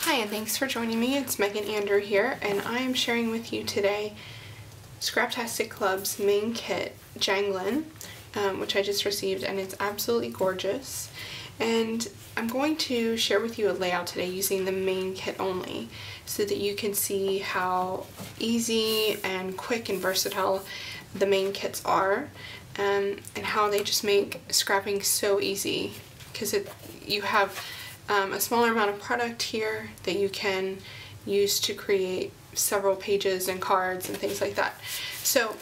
Hi, and thanks for joining me. It's Megan Andrew here, and I am sharing with you today Scraptastic Club's main kit, Janglin, which I just received, and it's absolutely gorgeous. And I'm going to share with you a layout today using the main kit only, so that you can see how easy and quick and versatile the main kits are, and how they just make scrapping so easy, because you have a smaller amount of product here that you can use to create several pages and cards and things like that. So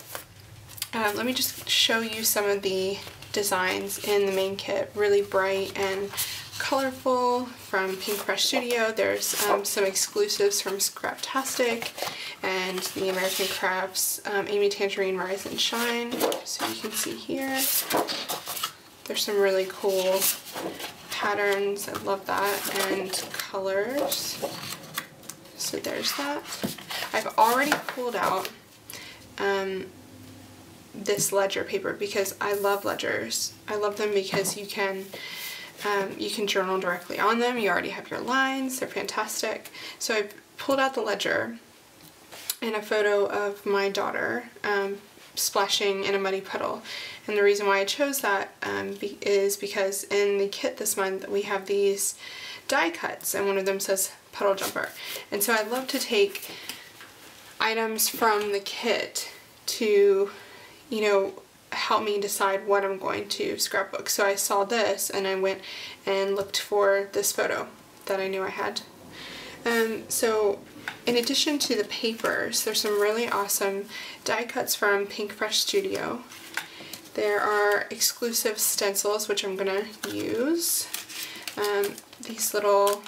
let me just show you some of the designs in the main kit. Really bright and colorful from Pink Fresh Studio. There's some exclusives from Scraptastic and the American Crafts Amy Tangerine Rise and Shine. So you can see here, there's some really cool patterns, I love that, and colors. So there's that. I've already pulled out this ledger paper because I love ledgers. I love them because you can journal directly on them. You already have your lines, they're fantastic. So I've pulled out the ledger and a photo of my daughter splashing in a muddy puddle. And the reason why I chose that is because in the kit this month we have these die cuts, and one of them says puddle jumper. And so I love to take items from the kit to, you know, help me decide what I'm going to scrapbook. So I saw this and I went and looked for this photo that I knew I had. So in addition to the papers, there's some really awesome die cuts from Pink Fresh Studio. There are exclusive stencils, which I'm going to use. These little,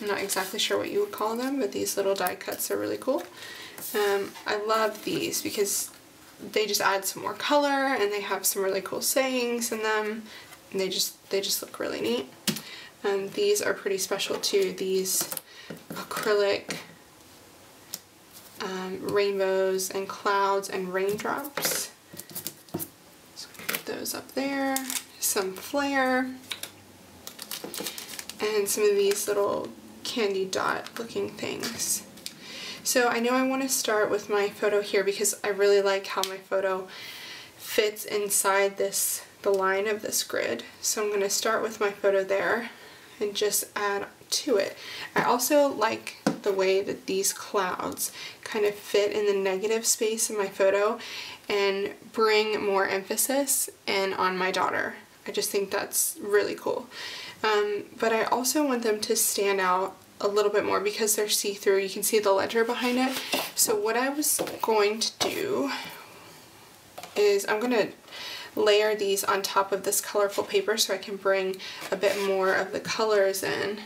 I'm not exactly sure what you would call them, but these little die cuts are really cool. I love these because they just add some more color and they have some really cool sayings in them, and they just look really neat. These are pretty special too. These acrylic rainbows and clouds and raindrops. So put those up there. Some flair. And some of these little candy dot looking things. So I know I want to start with my photo here because I really like how my photo fits inside the line of this grid. So I'm going to start with my photo there and just add to it. I also like the way that these clouds kind of fit in the negative space in my photo and bring more emphasis in on my daughter. I just think that's really cool. But I also want them to stand out a little bit more because they're see-through. You can see the ledger behind it. So what I was going to do is I'm going to layer these on top of this colorful paper so I can bring a bit more of the colors in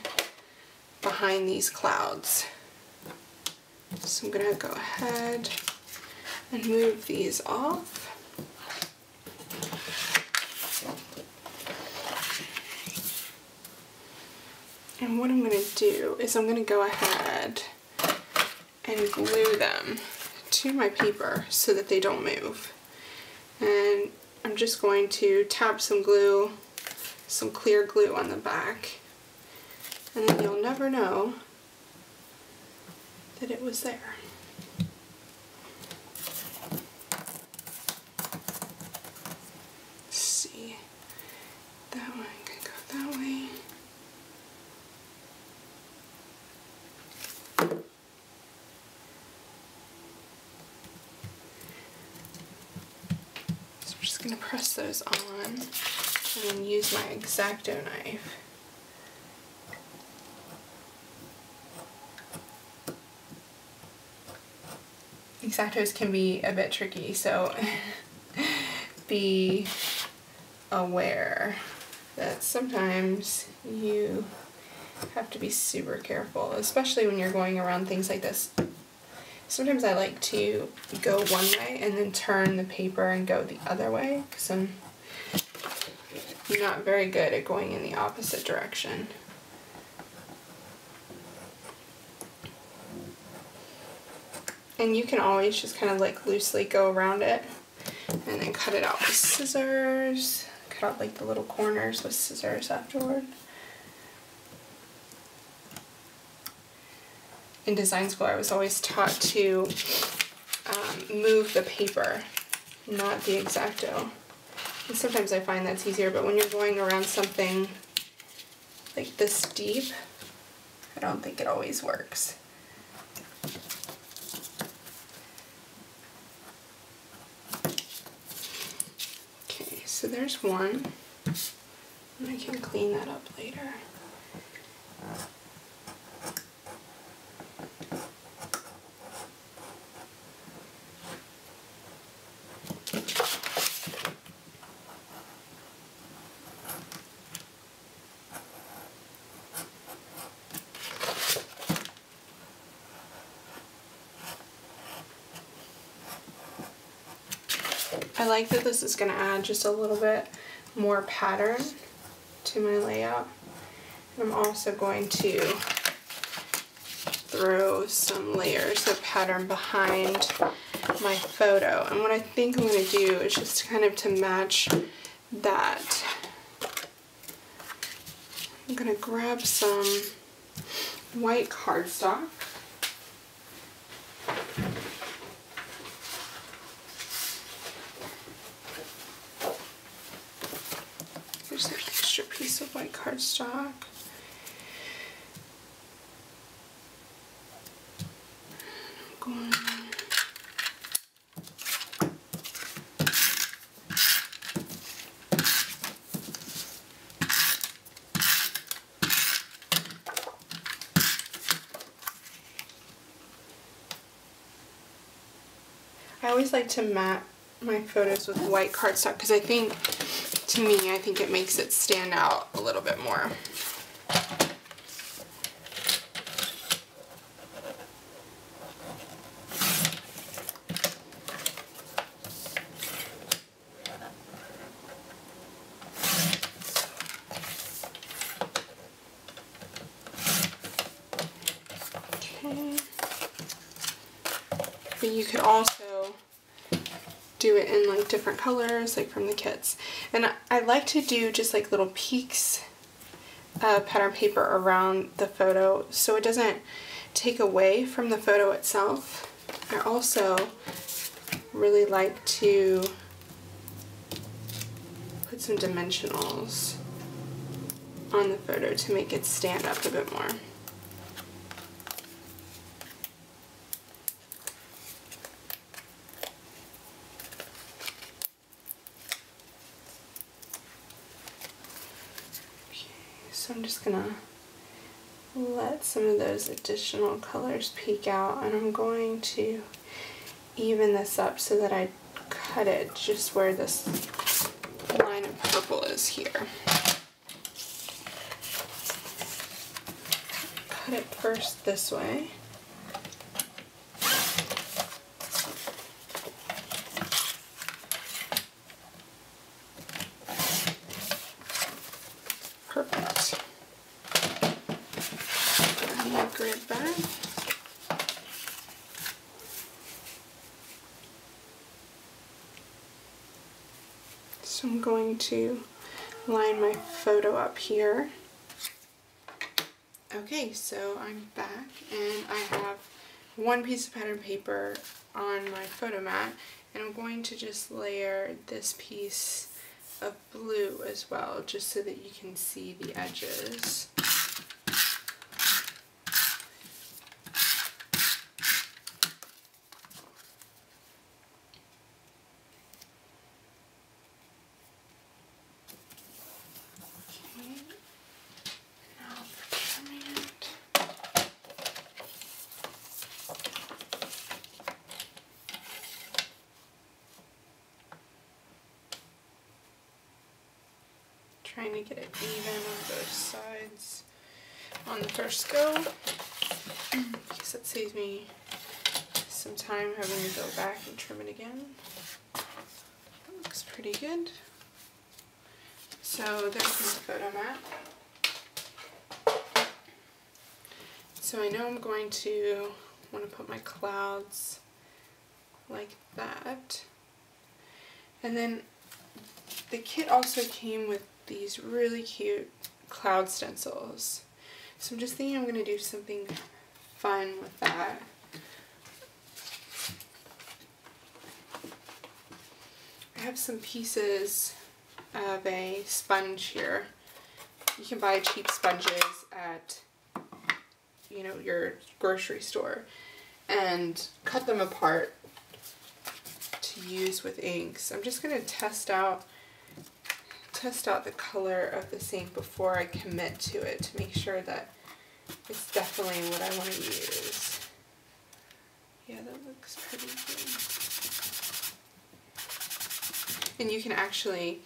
behind these clouds. So I'm going to go ahead and move these off. And what I'm going to do is I'm going to go ahead and glue them to my paper so that they don't move. And I'm just going to tap some glue, some clear glue on the back, and then you'll never know that it was there. Let's see, that one can go that way. So I'm just going to press those on and then use my X-Acto knife. X-Actos can be a bit tricky, so be aware that sometimes you have to be super careful, especially when you're going around things like this. Sometimes I like to go one way and then turn the paper and go the other way because I'm not very good at going in the opposite direction. And you can always just kind of like loosely go around it and then cut it out with scissors. Cut out like the little corners with scissors afterward. in design school I was always taught to move the paper, not the X-Acto. And sometimes I find that's easier, but when you're going around something like this deep, I don't think it always works. Okay, so there's one, and I can clean that up later. I like that this is going to add just a little bit more pattern to my layout. And I'm also going to throw some layers of pattern behind my photo. And what I think I'm going to do is just kind of to match that, I'm going to grab some white cardstock. There's an extra piece of white cardstock. I always like to mat my photos with white cardstock because I think, to me, I think it makes it stand out a little bit more. Okay. But you could also do it in like different colors, like from the kits. And I like to do just like little peaks of pattern paper around the photo so it doesn't take away from the photo itself. I also really like to put some dimensionals on the photo to make it stand up a bit more. So I'm just gonna let some of those additional colors peek out, and I'm going to even this up so that I cut it just where this line of purple is here. Cut it first this way. Perfect. Grab my grid back. So I'm going to line my photo up here. Okay, so I'm back and I have one piece of pattern paper on my photo mat, and I'm going to just layer this piece of blue as well, just so that you can see the edges. Okay, now for trimming it. Trying to get it even on both sides on the first go, because that saves me some time having to go back and trim it again. That looks pretty good. So there's my photo mat. So I know I'm going to want to put my clouds like that. And then the kit also came with these really cute cloud stencils. So I'm just thinking I'm going to do something fun with that. I have some pieces of a sponge here. You can buy cheap sponges at, you know, your grocery store and cut them apart to use with inks. I'm just going to test out the color of this ink before I commit to it to make sure that it's definitely what I want to use. Yeah, that looks pretty good. And you can actually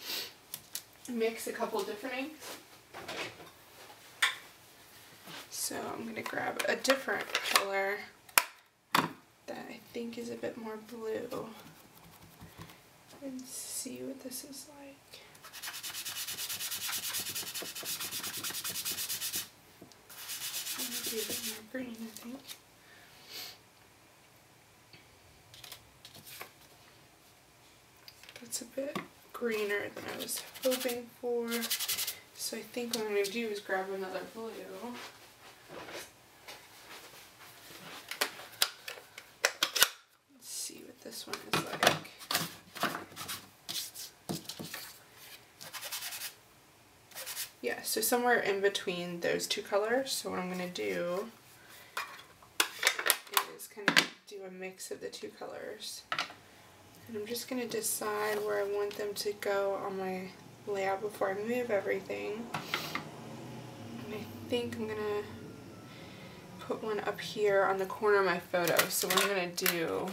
mix a couple different inks. So I'm going to grab a different color that I think is a bit more blue and see what this is like. Maybe a bit more green, I think. That's a bit greener than I was hoping for. So I think what I'm going to do is grab another blue. Let's see what this one is like. Yeah, so somewhere in between those two colors. So what I'm going to do is kind of do a mix of the two colors. And I'm just going to decide where I want them to go on my layout before I move everything. And I think I'm going to put one up here on the corner of my photo. So what I'm going to do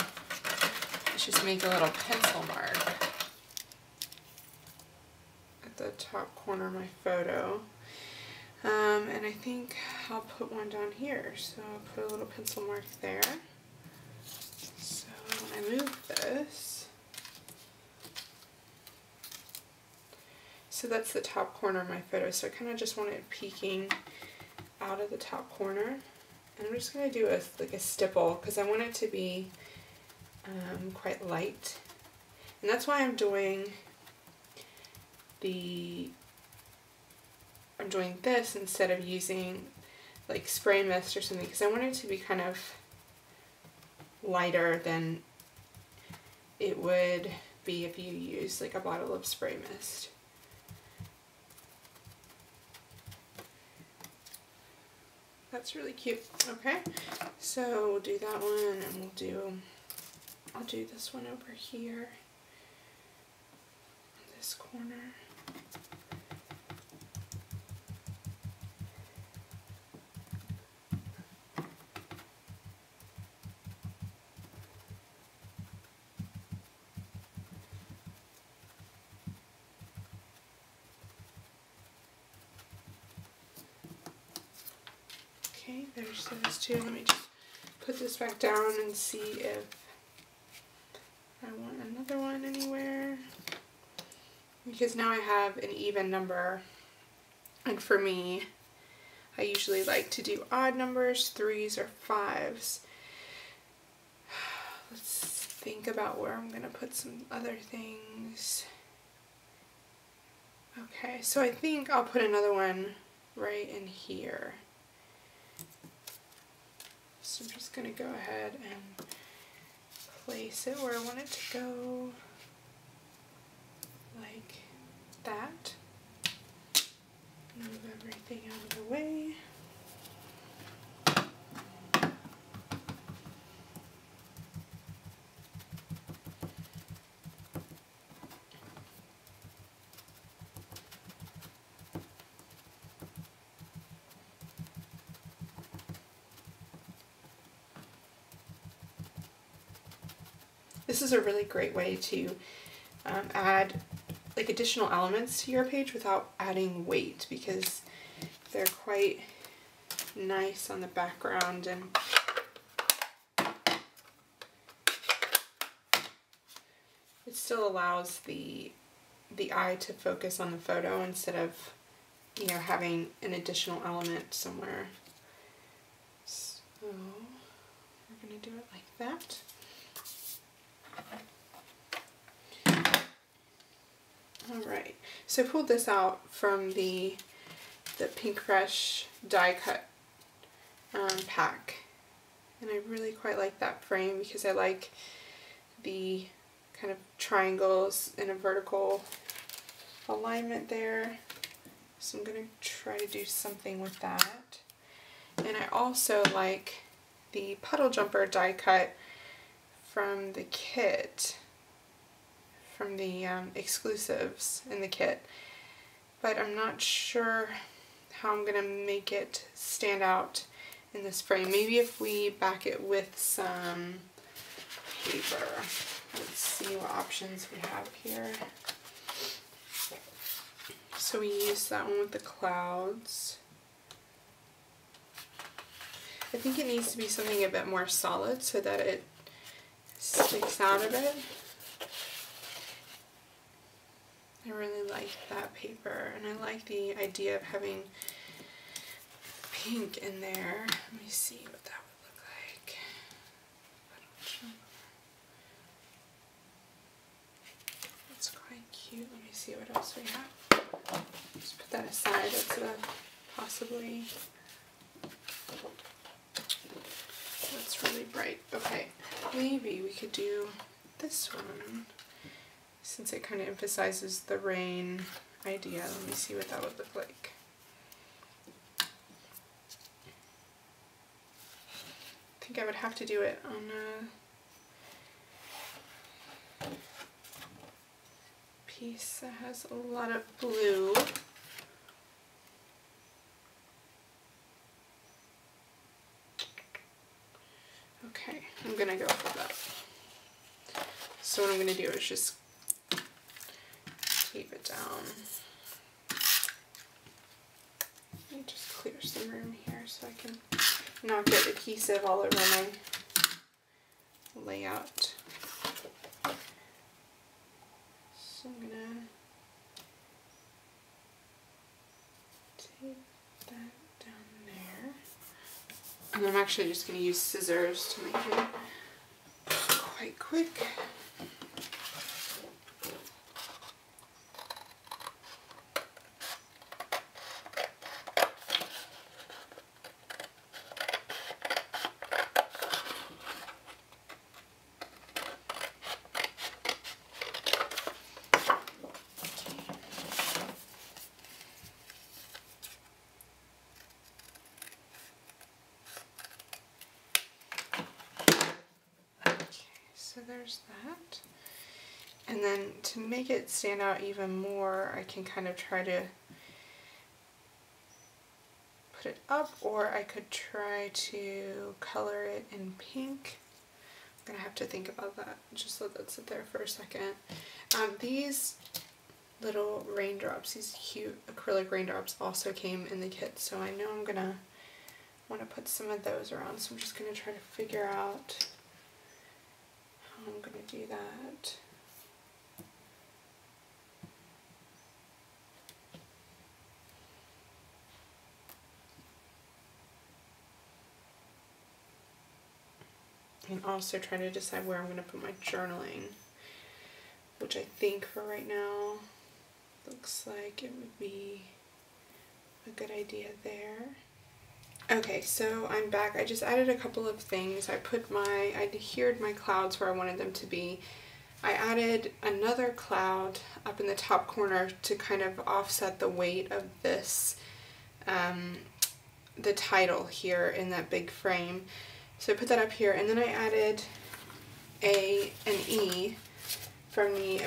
is just make a little pencil mark at the top corner of my photo. And I think I'll put one down here. So I'll put a little pencil mark there. So when I move this, so that's the top corner of my photo. So I kind of just want it peeking out of the top corner. And I'm just going to do like a stipple because I want it to be quite light. And that's why I'm doing this instead of using like spray mist or something, because I want it to be kind of lighter than it would be if you use like a bottle of spray mist. That's really cute. Okay, so we'll do that one, and I'll do this one over here, this corner. Okay, there's those two. Let me just put this back down and see if I want another one anywhere. Because now I have an even number. And for me, I usually like to do odd numbers, 3s or 5s. Let's think about where I'm going to put some other things. Okay, so I think I'll put another one right in here. So I'm just going to go ahead and place it where I want it to go, like that. Move everything out of the way. This is a really great way to add like additional elements to your page without adding weight, because they're quite nice on the background, and it still allows the eye to focus on the photo instead of, you know, having an additional element somewhere. So we're going to do it like that. Alright, so I pulled this out from the Pink Fresh die cut pack, And I really quite like that frame because I like the kind of triangles in a vertical alignment there. So I'm going to try to do something with that. And I also like the puddle jumper die cut from the kit, from the exclusives in the kit. But I'm not sure how I'm going to make it stand out in this frame. Maybe if we back it with some paper. Let's see what options we have here. So we used that one with the clouds. I think it needs to be something a bit more solid so that it sticks out a bit. I really like that paper, and I like the idea of having pink in there. Let me see what that would look like. That's quite cute. Let me see what else we have. Just put that aside. That's possibly... That's really bright. Okay, maybe we could do this one, since it kind of emphasizes the rain idea. Let me see what that would look like. I think I would have to do it on a piece that has a lot of blue. Okay, I'm gonna go for that. So what I'm gonna do is just tape it down. Let me just clear some room here so I can not get adhesive all over my layout. So I'm gonna tape that down there. And I'm actually just going to use scissors to make it quite quick. So there's that. And then to make it stand out even more, I can kind of try to put it up, or I could try to color it in pink. I'm gonna have to think about that. Just let that sit there for a second. These little raindrops, these cute acrylic raindrops, also came in the kit, so I know I'm gonna want to put some of those around. So I'm just gonna try to figure out I'm going to do that. And also trying to decide where I'm going to put my journaling, which I think for right now looks like it would be a good idea there. Okay, so I'm back. I just added a couple of things. I adhered my clouds where I wanted them to be. I added another cloud up in the top corner to kind of offset the weight of this, the title here in that big frame. So I put that up here, and then I added an E from the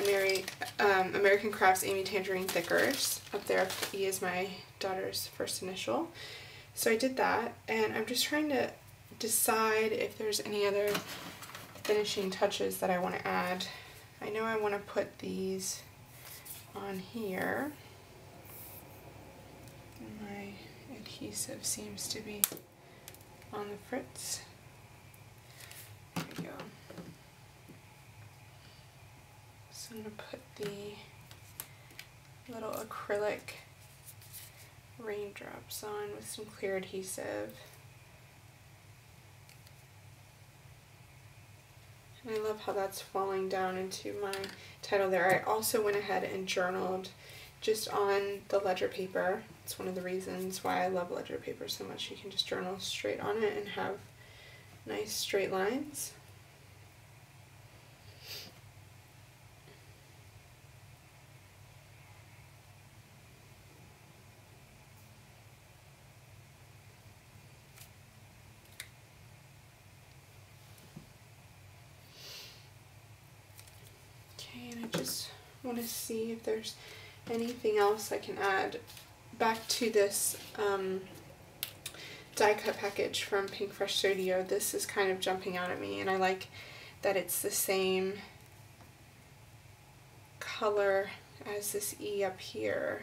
American Crafts Amy Tangerine Thickers. Up there, E is my daughter's first initial. So I did that, and I'm just trying to decide if there's any other finishing touches that I want to add. I know I want to put these on here. My adhesive seems to be on the fritz. There we go. So I'm going to put the little acrylic raindrops on with some clear adhesive. And I love how that's falling down into my title there. I also went ahead and journaled just on the ledger paper. It's one of the reasons why I love ledger paper so much. You can just journal straight on it and have nice straight lines. Okay, and I just want to see if there's anything else I can add back to this die cut package from Pink Fresh Studio. This is kind of jumping out at me, and I like that it's the same color as this E up here.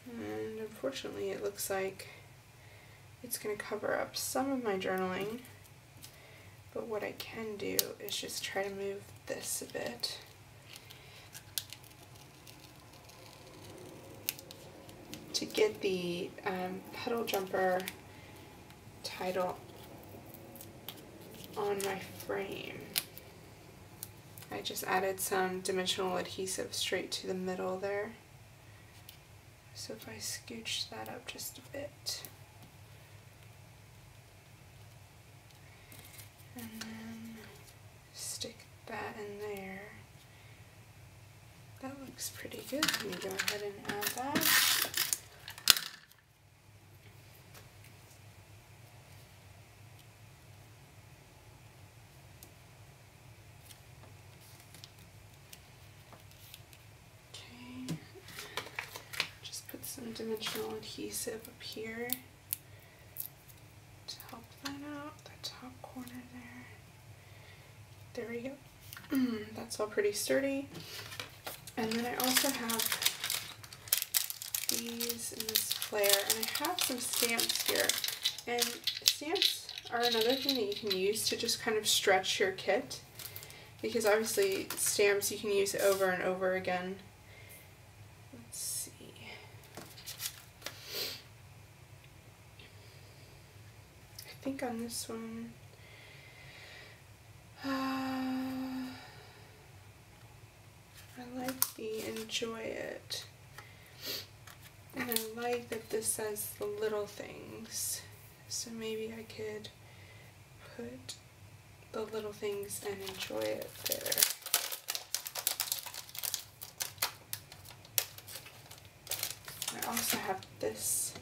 And unfortunately it looks like it's going to cover up some of my journaling, but what I can do is just try to move this a bit. To get the Petal Jumper title on my frame, I just added some dimensional adhesive straight to the middle there. So if I scooch that up just a bit, and then stick that in there, that looks pretty good. Let me go ahead and add that. Some dimensional adhesive up here to help that out, the top corner there. There we go. That's all pretty sturdy. And then I also have these in this flare, and I have some stamps here. And stamps are another thing that you can use to just kind of stretch your kit, because obviously stamps you can use over and over again. Let's see. I think on this one, I like the Enjoy It, and I like that this says the little things, so maybe I could put the little things and enjoy it there. I also have this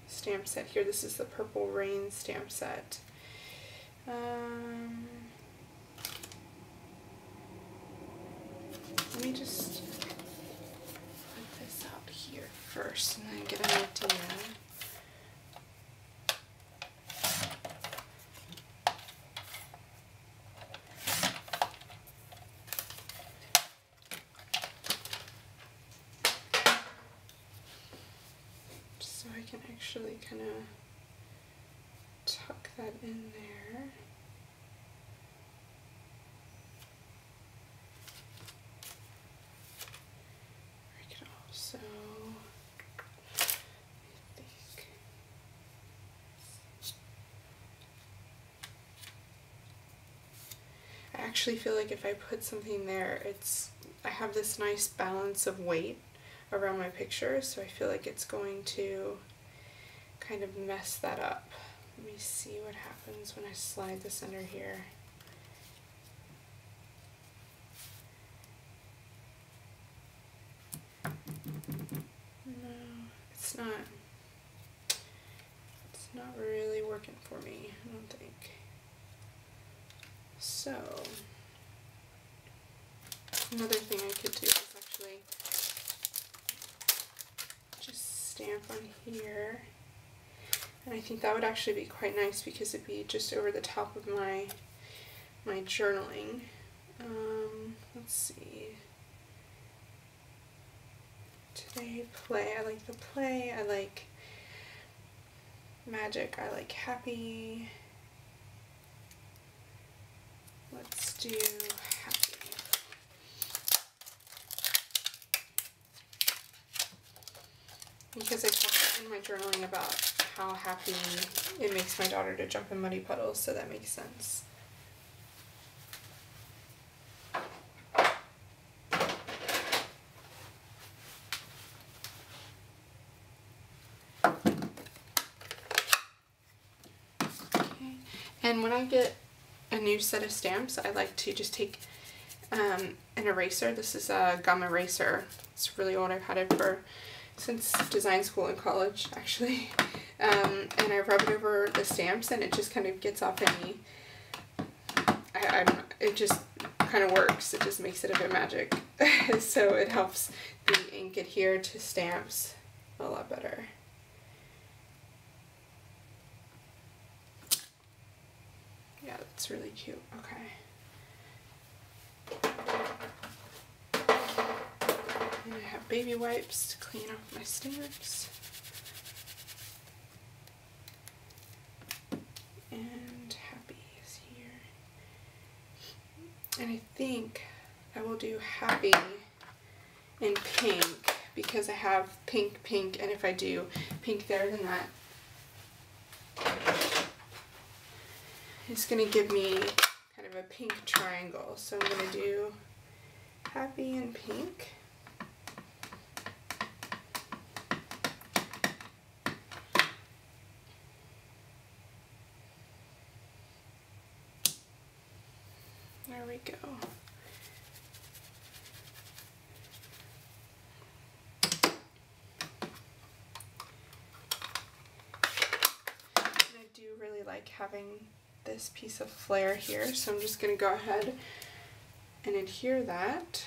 stamp set here. This is the Purple Rain stamp set. Let me just put this out here first and then get an idea. So I can actually kind of tuck that in there. I could also, I think, I actually feel like if I put something there, I have this nice balance of weight around my picture, so I feel like it's going to kind of mess that up. Let me see what happens when I slide this under here. No, it's not really working for me, I don't think. So, another thing I could do is actually just stamp on here, and I think that would actually be quite nice because it'd be just over the top of my journaling. Let's see. Today, play. I like the play. I like magic. I like happy. Let's do happy. Because I talked in my journaling about how happy it makes my daughter to jump in muddy puddles, so that makes sense. Okay, And when I get a new set of stamps, I like to just take an eraser. This is a gum eraser. It's really old. I've had it since design school in college, actually. And I rub it over the stamps, and it just kind of gets off any. It just kind of works. It just makes it a bit magic. So it helps the ink adhere to stamps a lot better. Yeah, that's really cute. Okay. And I have baby wipes to clean off my stamps. And happy is here. And I think I will do happy in pink because I have pink, and if I do pink there, then that is going to give me kind of a pink triangle. So I'm going to do happy in pink. There we go. And I do really like having this piece of flare here, so I'm just going to go ahead and adhere that.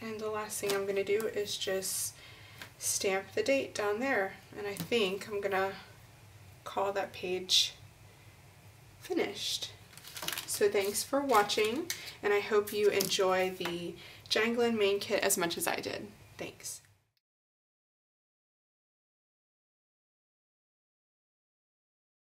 And the last thing I'm going to do is just stamp the date down there, and I think I'm gonna call that page finished. So thanks for watching, and I hope you enjoy the Janglin main kit as much as I did. Thanks.